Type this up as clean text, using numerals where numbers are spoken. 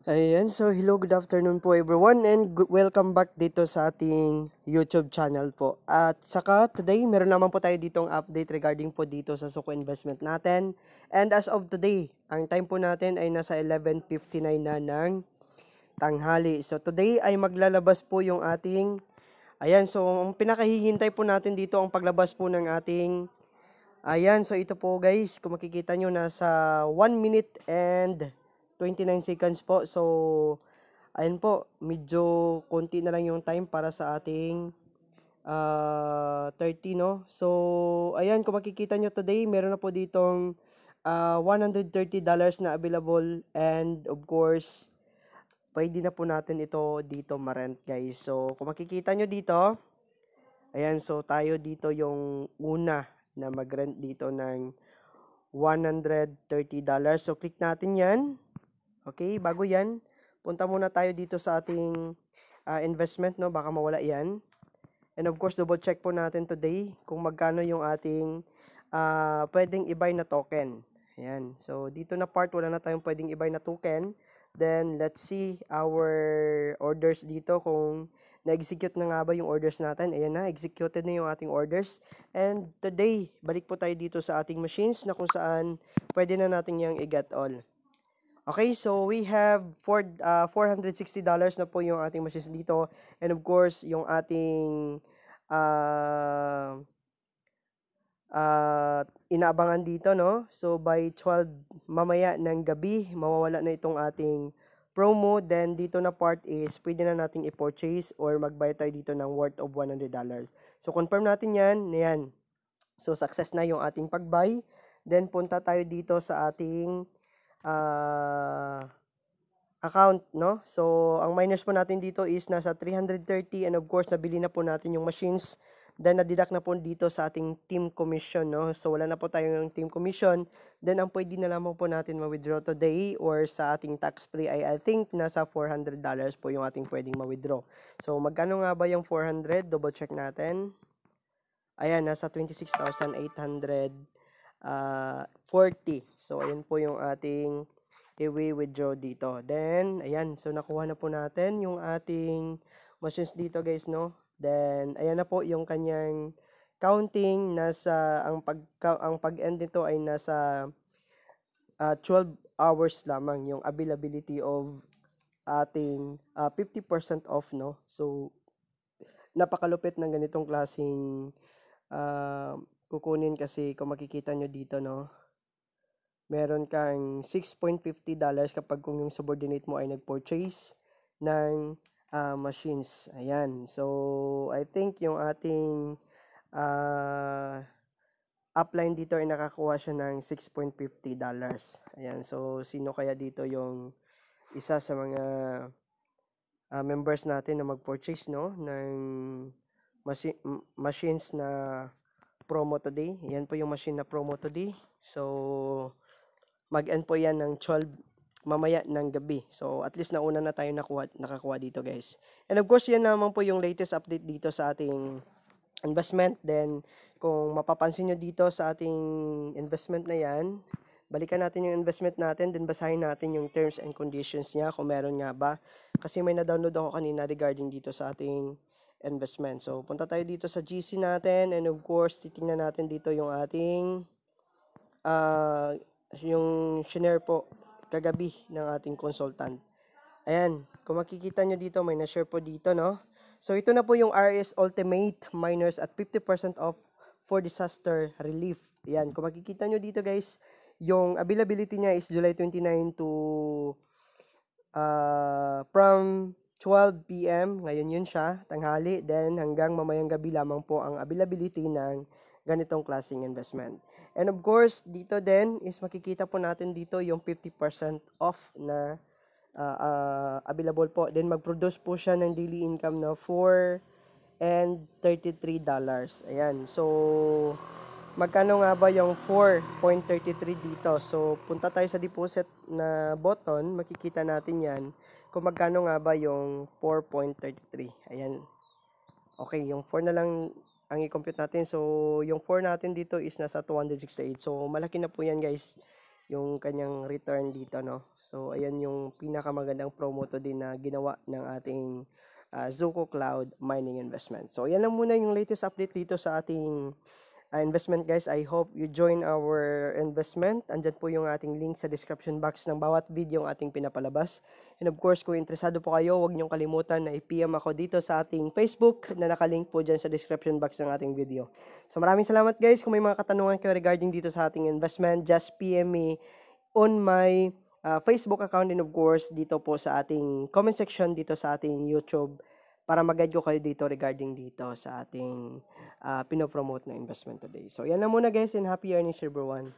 Ayan, so hello, good afternoon po everyone and welcome back dito sa ating YouTube channel po. At saka today, meron naman po tayo ditong update regarding po dito sa Suko investment natin. And as of today, ang time po natin ay nasa 11:59 na ng tanghali. So today ay maglalabas po yung ating, ayan, so ang pinakahihintay po natin dito ang paglabas po ng ating, ayan, so ito po guys, kung makikita nyo nasa 1 minute and 29 seconds po. So, ayun po, medyo konti na lang yung time para sa ating 30, no? So, ayan, kung makikita nyo today, meron na po ditong $130 na available and of course, pwede na po natin ito dito ma-rent guys. So, kung makikita nyo dito, ayan, so tayo dito yung una na mag-rent dito ng $130. So, click natin yan. Okay, bago yan, punta muna tayo dito sa ating investment, no? Baka mawala yan. And of course, double check po natin today kung magkano yung ating pwedeng i-buy na token. Ayan. So, dito na part, wala na tayong pwedeng i-buy na token. Then, let's see our orders dito kung na-execute na nga ba yung orders natin. Ayan na, executed na yung ating orders. And today, balik po tayo dito sa ating machines na kung saan pwede na natin yung i-get all. Okay, so we have $460 na po yung ating machines dito. And of course, yung ating inaabangan dito, no? So by 12 mamaya ng gabi, mawawala na itong ating promo. Then dito na part is pwede na nating i-purchase or mag-buy tayo dito ng worth of $100. So confirm natin yan. Ayan. So success na yung ating pag-buy. Then punta tayo dito sa ating account, no? So, ang minus po natin dito is nasa 330 and of course, nabili na po natin yung machines. Then, na-deduct na po dito sa ating team commission, no? So, wala na po tayong team commission. Then, ang pwede na lamang po natin ma-withdraw today or sa ating tax-free ay I think nasa $400 po yung ating pwedeng ma-withdraw. So, magkano nga ba yung 400? Double check natin. Ayan, nasa 26,840. So, ayan po yung ating i-withdraw dito. Then, ayan. So, nakuha na po natin yung ating machines dito, guys, no? Then, ayan na po yung kanyang counting. Ang pag-end nito ay nasa 12 hours lamang yung availability of ating 50% off, no? So, napakalupit ng ganitong klaseng kukunin kasi kung makikita nyo dito, no? Meron kang $6.50 kapag kung yung subordinate mo ay nag-purchase ng machines. Ayan. So, I think yung ating upline dito ay nakakuha siya ng $6.50. Ayan. So, sino kaya dito yung isa sa mga members natin na mag-purchase, no, ng machines na promo today. Yan po yung machine na promo today. So, mag-end po yan ng 12 mamaya ng gabi. So, at least nauna na tayo nakakuha dito, guys. And of course, yan naman po yung latest update dito sa ating investment. Then, kung mapapansin nyo dito sa ating investment na yan, balikan natin yung investment natin, then basahin natin yung terms and conditions niya kung meron nga ba. Kasi may na-download ako kanina regarding dito sa ating investment. So, punta tayo dito sa GC natin and of course, titingnan natin dito yung ating yung share po kagabi ng ating consultant. Ayan, kung makikita nyo dito, may na-share po dito, no? So, ito na po yung RS Ultimate Miners at 50% off for disaster relief. Ayan, kung makikita nyo dito, guys, yung availability niya is July 29 to from 12 p.m. Ngayon yun siya, tanghali. Then, hanggang mamayang gabi lamang po ang availability ng ganitong klaseng investment. And of course, dito din is makikita po natin dito yung 50% off na available po. Then mag-produce po siya ng daily income na $4 and $33. Ayan. So, magkano nga ba yung 4.33 dito? So, punta tayo sa deposit na button. Makikita natin yan kung magkano nga ba yung 4.33. Ayan. Okay, yung 4 na lang ang i-compute natin. So, yung 4 natin dito is nasa 268. So, malaki na po yan, guys. yung kanyang return dito, no? So, ayan yung pinakamagandang promo to din na ginawa ng ating Zuko Cloud Mining Investment. So, ayan lang muna yung latest update dito sa ating investment guys. I hope you join our investment. Andyan po yung ating link sa description box ng bawat video ang ating pinapalabas. And of course, kung interesado po kayo, huwag niyong kalimutan na i-PM ako dito sa ating Facebook na nakalink po dyan sa description box ng ating video. So maraming salamat guys. Kung may mga katanungan kayo regarding dito sa ating investment, just PM me on my Facebook account and of course dito po sa ating comment section dito sa ating YouTube para mag-guide ko kayo dito regarding dito sa ating pinopromote na investment today. So, yan na muna guys and happy earnings everyone.